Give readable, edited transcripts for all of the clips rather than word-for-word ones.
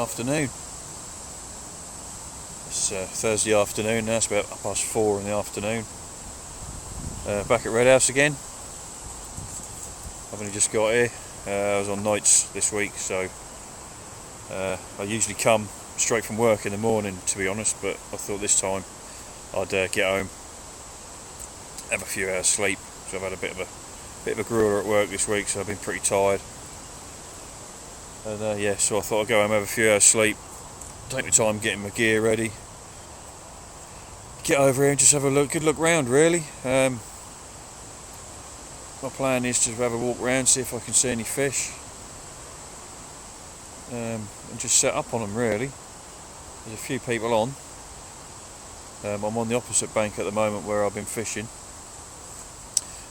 afternoon. It's Thursday afternoon now, it's about 4:30 in the afternoon. Back at Redhouse again. I've only just got here. I was on nights this week, so I usually come straight from work in the morning, to be honest, but I thought this time I'd get home, have a few hours sleep. So I've had a bit of a grueler at work this week, so I've been pretty tired. And yeah, so I thought I'd go home, have a few hours sleep, take my time getting my gear ready, get over here and just have a good look round really. My plan is to have a walk around, see if I can see any fish, and just set up on them really. There's a few people on. I'm on the opposite bank at the moment where I've been fishing.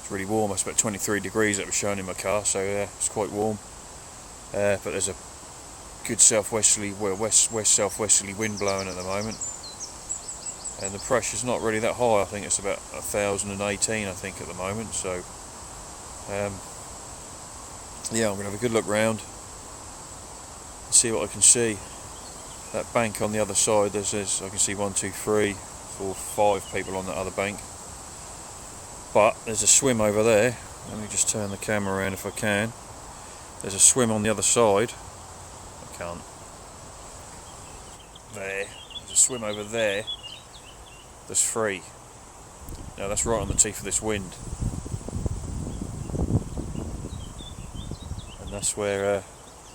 It's really warm, it's about 23 degrees that was shown in my car, so it's quite warm. But there's a good west southwesterly wind blowing at the moment, and the pressure's not really that high. I think it's about 1018 I think at the moment, so yeah, I'm going to have a good look round and see what I can see. That bank on the other side, there's I can see 1, 2, 3, 4, 5 people on that other bank, but there's a swim over there. Let me just turn the camera around if I can. There's a swim on the other side. I can't. There's a swim over there that's free. Now that's right on the teeth of this wind, and that's where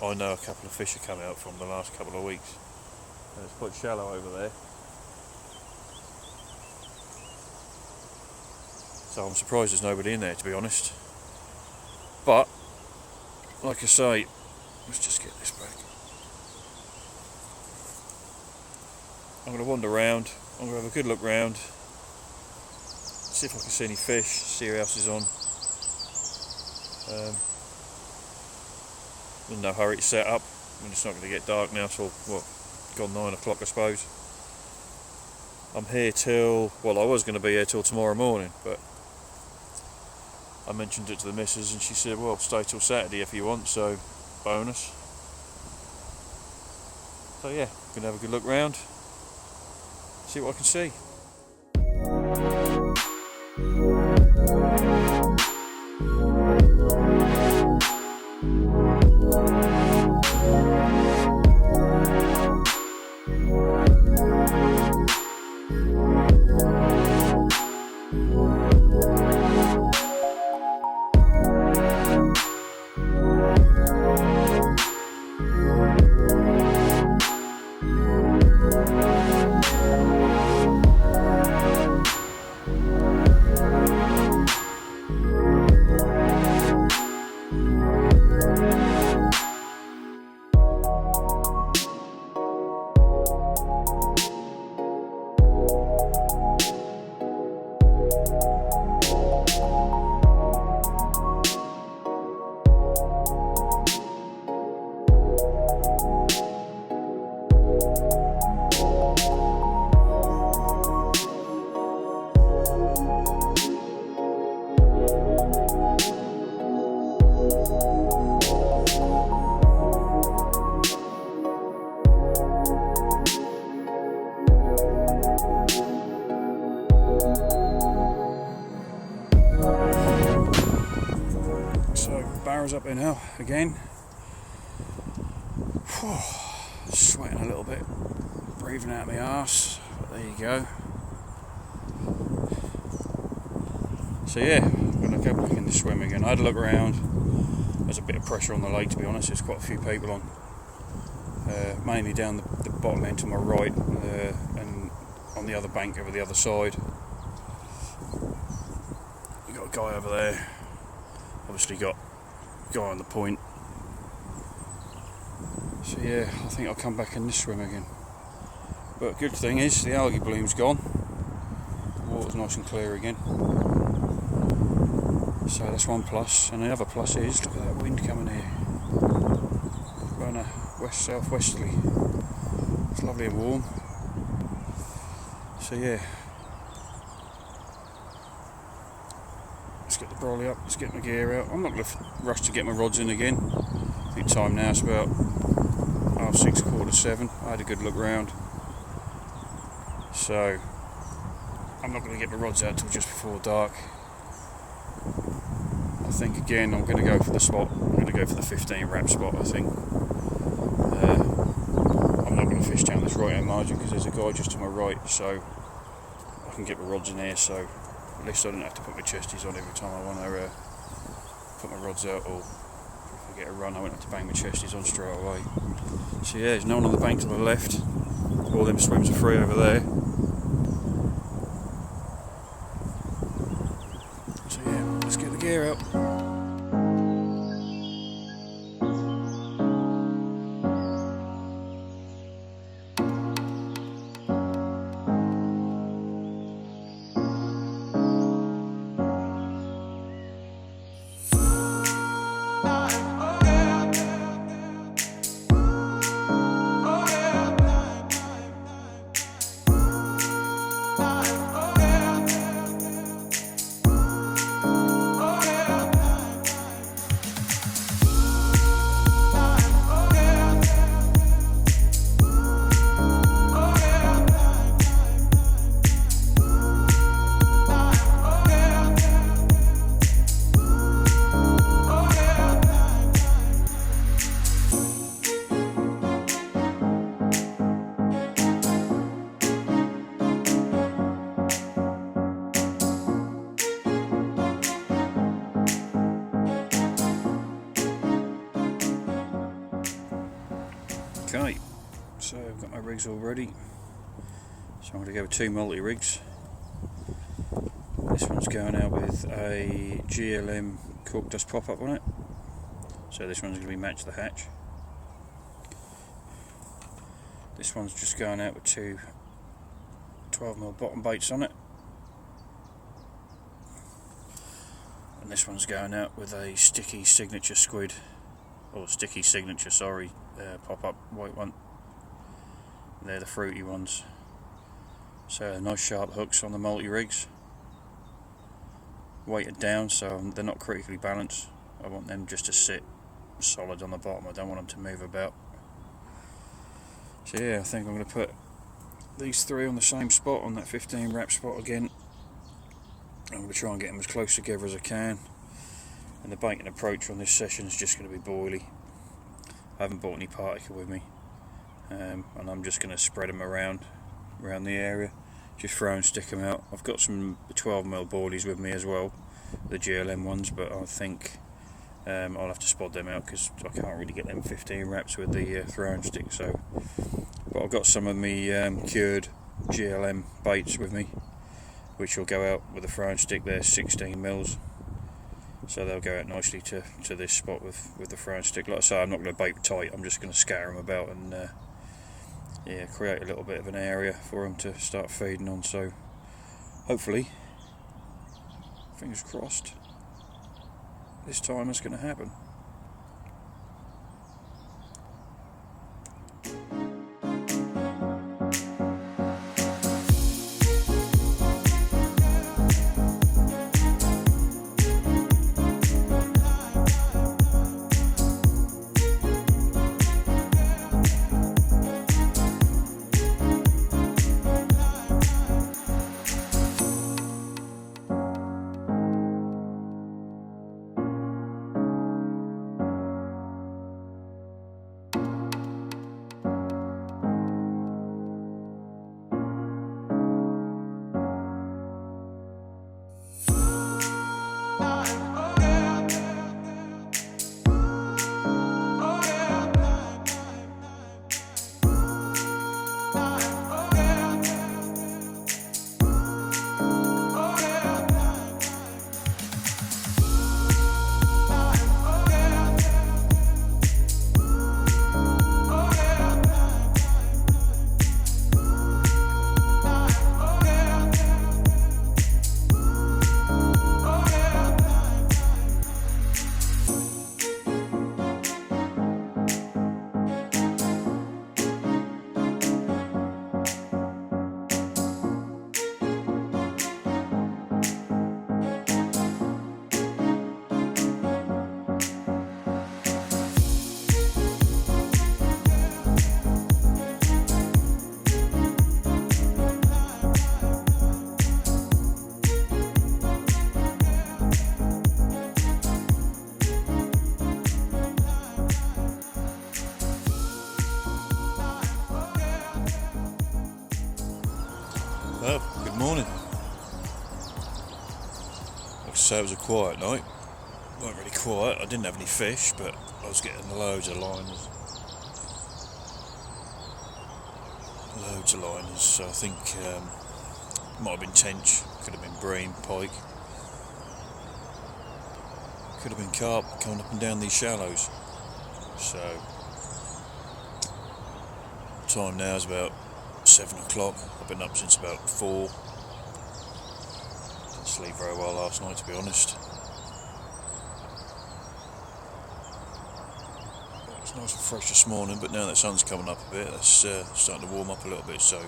I know a couple of fish have come out from the last couple of weeks. And it's quite shallow over there, so I'm surprised there's nobody in there, to be honest. But like I say, let's just get this back. I'm going to wander around, I'm going to have a good look round, see if I can see any fish, see who else is on. In no hurry to set up. I mean, it's not going to get dark now, so what, gone 9 o'clock I suppose. I'm here till, well, I was going to be here till tomorrow morning, but I mentioned it to the missus and she said, well, stay till Saturday if you want, so bonus. So yeah, I'm going to have a good look round, see what I can see. Up there now again. Whew, sweating a little bit, breathing out my arse, but there you go. So yeah, I'm going to go back in the swim again. I had a look around. There's a bit of pressure on the lake, to be honest. There's quite a few people on, mainly down the bottom end to my right, and on the other bank over the other side. We've got a guy over there, obviously got guy on the point. So yeah, I think I'll come back in this swim again. But good thing is the algae bloom's gone, the water's nice and clear again, so that's one plus. And the other plus is, look at that wind coming here, going a west southwesterly. It's lovely and warm. So yeah, let's get the brolly up, let's get my gear out. I'm not going to rush to get my rods in again. I think time now is about 6:30, 7:15. I had a good look round, so I'm not going to get my rods out till just before dark. I think again I'm going to go for the spot. I'm going to go for the 15 wrap spot. I think I'm not going to fish down this right hand margin because there's a guy just to my right, so I can get my rods in here. So at least I don't have to put my chesties on every time I want to put my rods out, or if I get a run I won't have to bang my chesties on straight away. So yeah, there's no one on the bank to the left. All them swims are free over there. So yeah, let's get the gear out. Okay, so I've got my rigs all ready, so I'm going to go with 2 multi-rigs. This one's going out with a GLM cork dust pop-up on it, so this one's going to be match the hatch. This one's just going out with 2 12mm bottom baits on it, and this one's going out with a sticky signature squid, or sticky signature, sorry, pop-up white one. They're the fruity ones. So nice sharp hooks on the multi-rigs, weighted down so they're not critically balanced. I want them just to sit solid on the bottom, I don't want them to move about. So yeah, I think I'm going to put these 3 on the same spot, on that 15 wrap spot again. I'm going to try and get them as close together as I can, and the bait and approach on this session is just going to be boilie. I haven't bought any particle with me, and I'm just going to spread them around the area, just throw and stick them out. I've got some 12mm boilies with me as well, the GLM ones, but I think I'll have to spot them out because I can't really get them 15 wraps with the throwing stick. So, but I've got some of me cured GLM baits with me, which will go out with a throwing stick. They're 16mm. So they'll go out nicely to this spot with the throwing stick. Like I say, I'm not going to bait tight, I'm just going to scatter them about and yeah, create a little bit of an area for them to start feeding on. So hopefully, fingers crossed, this time it's going to happen. say it was a quiet night. It wasn't really quiet. I didn't have any fish, but I was getting loads of liners. So I think might have been tench, could have been bream, pike, could have been carp coming up and down these shallows. So time now is about 7 o'clock. I've been up since about 4. Didn't sleep very well last night, to be honest. It's nice and fresh this morning, but now that sun's coming up a bit, that's starting to warm up a little bit. So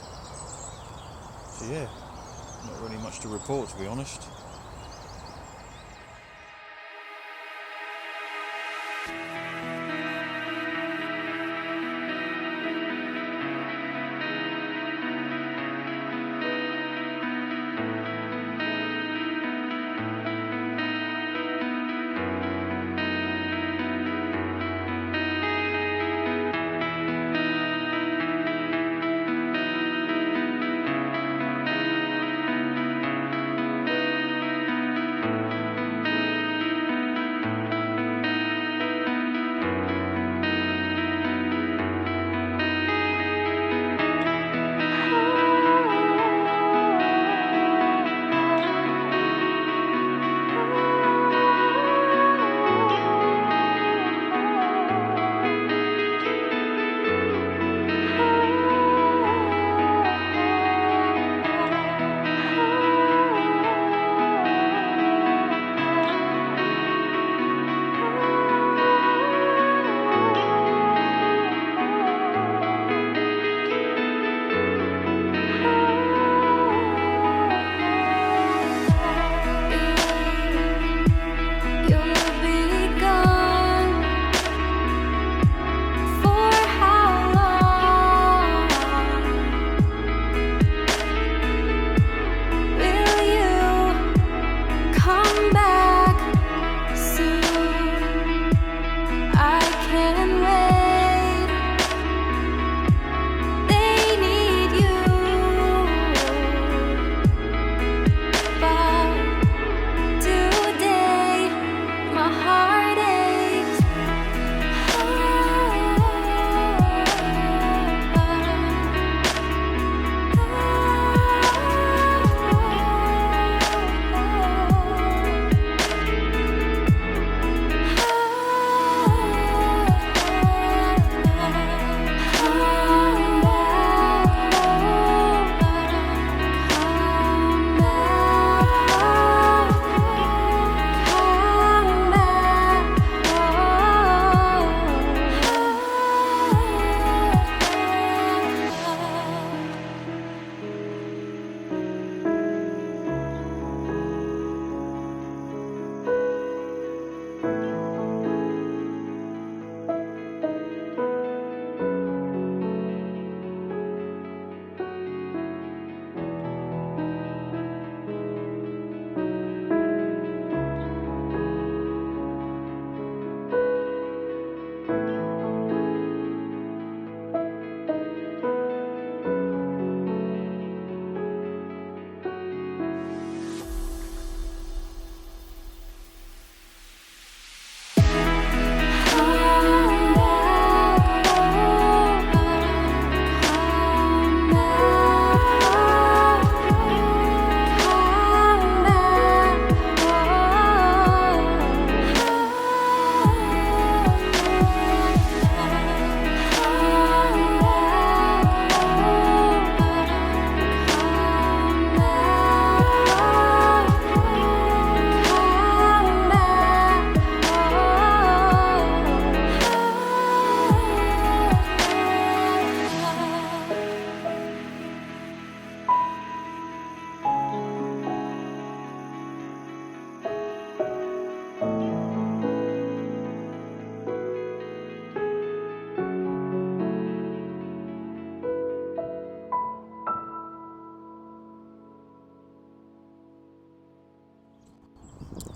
yeah, not really much to report, to be honest.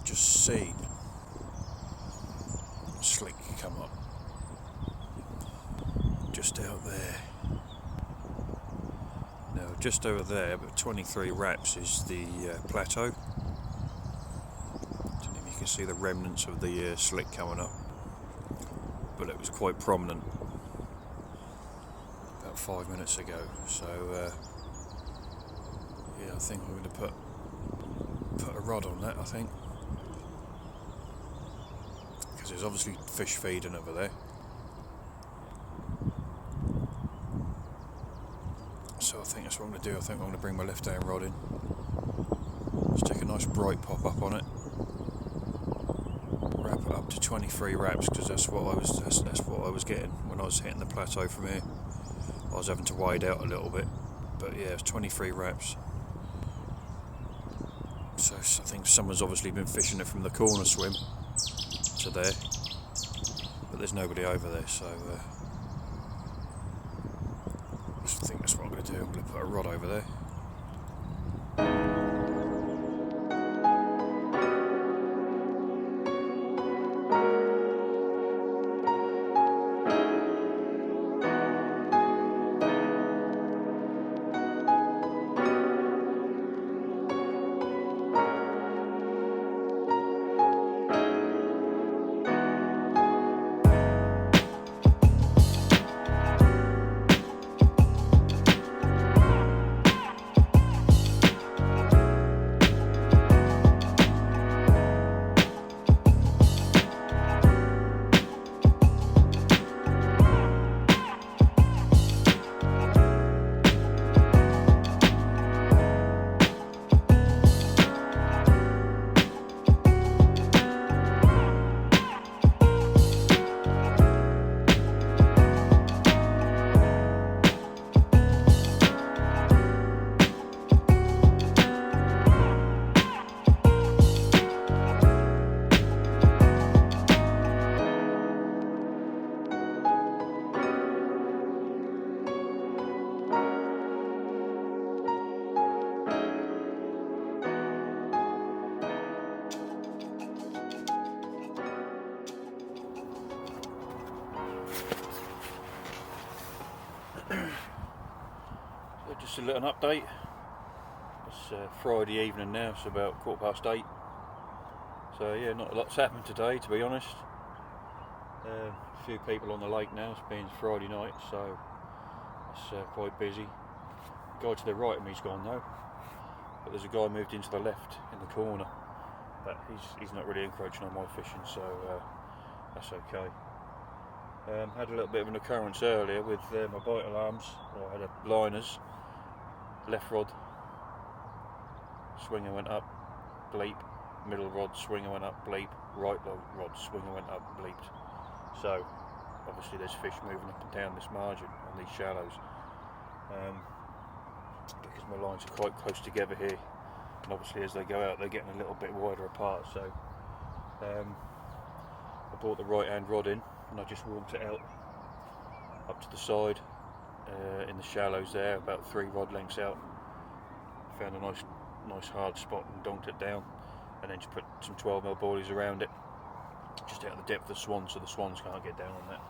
Just seen slick come up just out there. Now just over there, but 23 raps is the plateau. can see the remnants of the slick coming up, but it was quite prominent about 5 minutes ago. So yeah, I think I'm going to put a rod on that, I think, because there's obviously fish feeding over there. So I think that's what I'm going to do. I think I'm going to bring my left hand rod in, stick a nice bright pop up on it, wrap it up to 23 wraps, because that's what I was getting when I was hitting the plateau from here. I was having to wade out a little bit, but yeah, it's 23 wraps. So I think someone's obviously been fishing it from the corner swim to there, but there's nobody over there, so I think that's what I'm going to do. I'm going to put a rod over there. Just a little update. It's Friday evening now, it's about 8:15. So yeah, not a lot's happened today, to be honest. A few people on the lake now, it's been Friday night, so it's quite busy. The guy to the right of me's gone though, but there's a guy moved into the left in the corner, but he's not really encroaching on my fishing, so that's okay. Had a little bit of an occurrence earlier with my bite alarms. I had a liners, left rod swinger went up, bleep, middle rod swinger went up, bleep, right rod swinger went up, bleeped. So obviously there's fish moving up and down this margin on these shallows, because my lines are quite close together here, and obviously as they go out they're getting a little bit wider apart. So I brought the right hand rod in and I just walked it out up to the side in the shallows there, about 3 rod lengths out. Found a nice hard spot and donked it down, and then just put some 12mm boilies around it, just out of the depth of the swan, so the swans can't get down on that.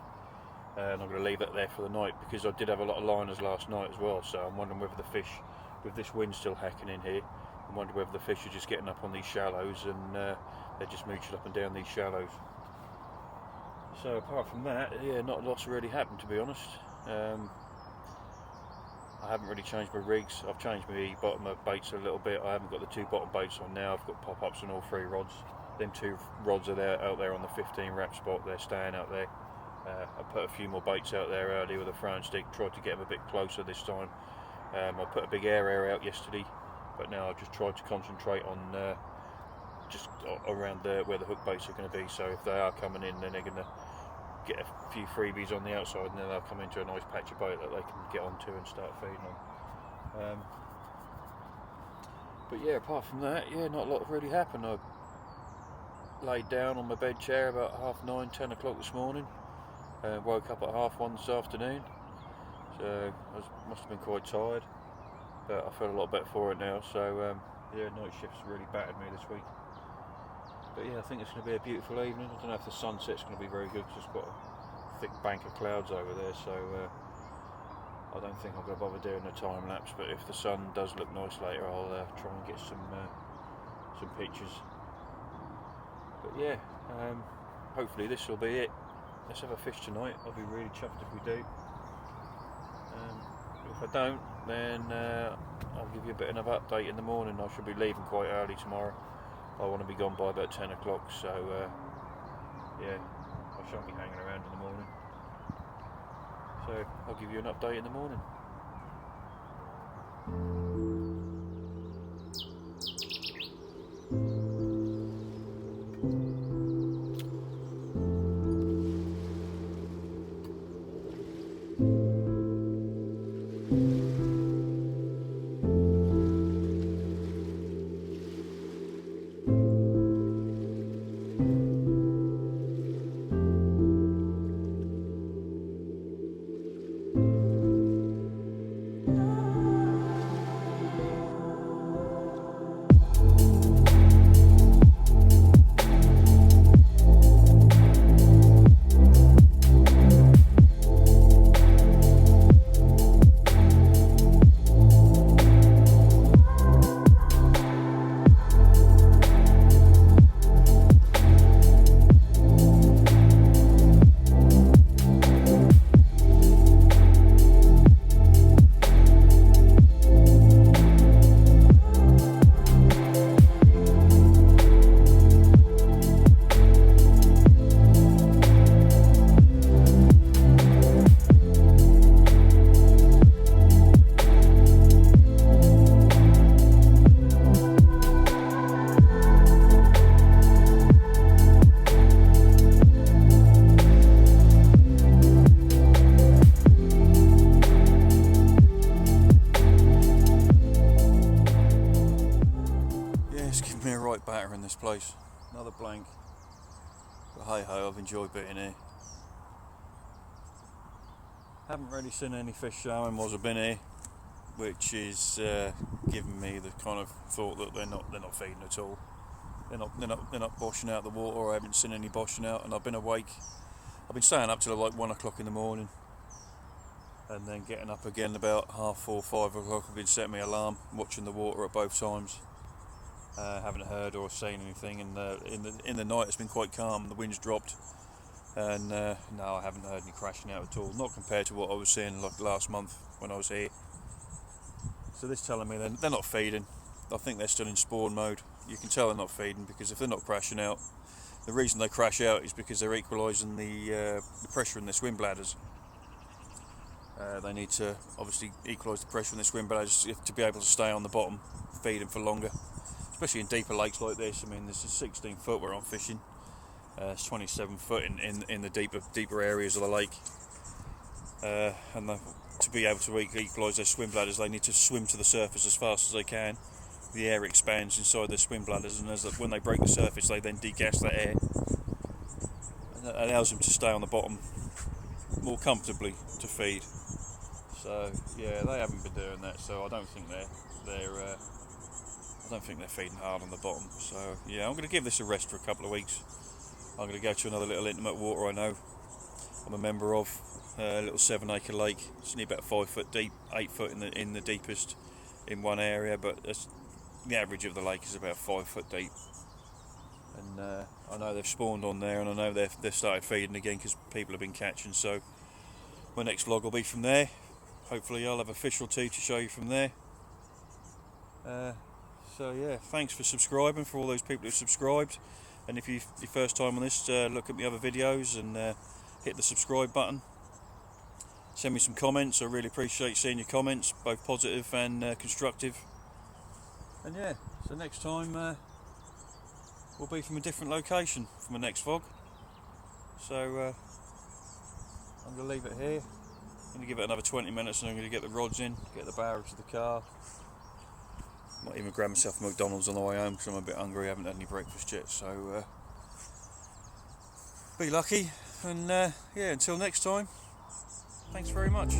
And I'm going to leave it there for the night, because I did have a lot of liners last night as well, so I'm wondering whether the fish, with this wind still hacking in here, I'm wondering whether the fish are just getting up on these shallows and they're just mooching up and down these shallows. So apart from that, yeah, not a lot's really happened, to be honest. I haven't really changed my rigs. I've changed my bottom baits a little bit. I haven't got the 2 bottom baits on now. I've got pop-ups on all 3 rods. Them 2 rods are out there on the 15 wrap spot. They're staying out there. I put a few more baits out there earlier with a throwing stick. Tried to get them a bit closer this time. I put a big area out yesterday, but now I've just tried to concentrate on just around where the hook baits are going to be. So if they are coming in, then they're going to get a few freebies on the outside, and then they'll come into a nice patch of bait that they can get onto and start feeding on. But yeah, apart from that, yeah, not a lot really happened. I laid down on my bed chair about 9:30, 10 o'clock this morning. Woke up at 1:30 this afternoon, so I must have been quite tired, but I feel a lot better for it now. So yeah, night shifts really battered me this week. But yeah, I think it's going to be a beautiful evening. I don't know if the sunset's going to be very good, because there's quite a thick bank of clouds over there, so I don't think I'm going to bother doing a time lapse. But if the sun does look nice later, I'll try and get some pictures. But But yeah, hopefully this will be it. Let's have a fish tonight. I'll be really chuffed if we do. If I don't, then I'll give you a bit of an update in the morning. I should be leaving quite early tomorrow. I want to be gone by about 10 o'clock, so yeah, I shan't be hanging around in the morning. So I'll give you an update in the morning. Batter in this place, another blank, but hey ho, I've enjoyed being here. Haven't really seen any fish showing whilst I've been here, which is giving me the kind of thought that they're not feeding at all. They're not boshing out the water. I haven't seen any boshing out, and I've been awake. I've been staying up till like 1 o'clock in the morning, and then getting up again about 4:30, 5 o'clock. I've been setting my alarm, watching the water at both times. Haven't heard or seen anything, and in the night it's been quite calm. The wind's dropped, and no, I haven't heard any crashing out at all. Not compared to what I was seeing like last month when I was here. So this telling me they're not feeding. I think they're still in spawn mode. You can tell they're not feeding because if they're not crashing out, the reason they crash out is because they're equalising the pressure in their swim bladders. They need to obviously equalise the pressure in their swim bladders to be able to stay on the bottom, feeding for longer. Especially in deeper lakes like this. I mean, this is 16 foot where I'm fishing. It's 27 foot in the deeper areas of the lake. And to be able to equalise their swim bladders, they need to swim to the surface as fast as they can. The air expands inside their swim bladders, and when they break the surface, they then degas that air. And that allows them to stay on the bottom more comfortably to feed. So yeah, they haven't been doing that. So I don't think they're feeding hard on the bottom. So yeah, I'm going to give this a rest for a couple of weeks. I'm going to go to another little intimate water I know I'm a member of, a little 7-acre lake. It's only about 5 foot deep, 8 foot in the deepest in one area, but the average of the lake is about 5 foot deep. And I know they've spawned on there, and I know they've started feeding again because people have been catching. So my next vlog will be from there. Hopefully I'll have a fish or two to show you from there. So yeah, thanks for subscribing, for all those people who subscribed. And if you're your first time on this, look at my other videos and hit the subscribe button. Send me some comments. I really appreciate seeing your comments, both positive and constructive. And yeah, so next time will be from a different location for my next vlog. So I'm going to leave it here. I'm going to give it another 20 minutes and I'm going to get the rods in, get the barrels of the car. Might even grab myself a McDonald's on the way home because I'm a bit hungry. I haven't had any breakfast yet, so be lucky. And yeah, until next time, thanks very much.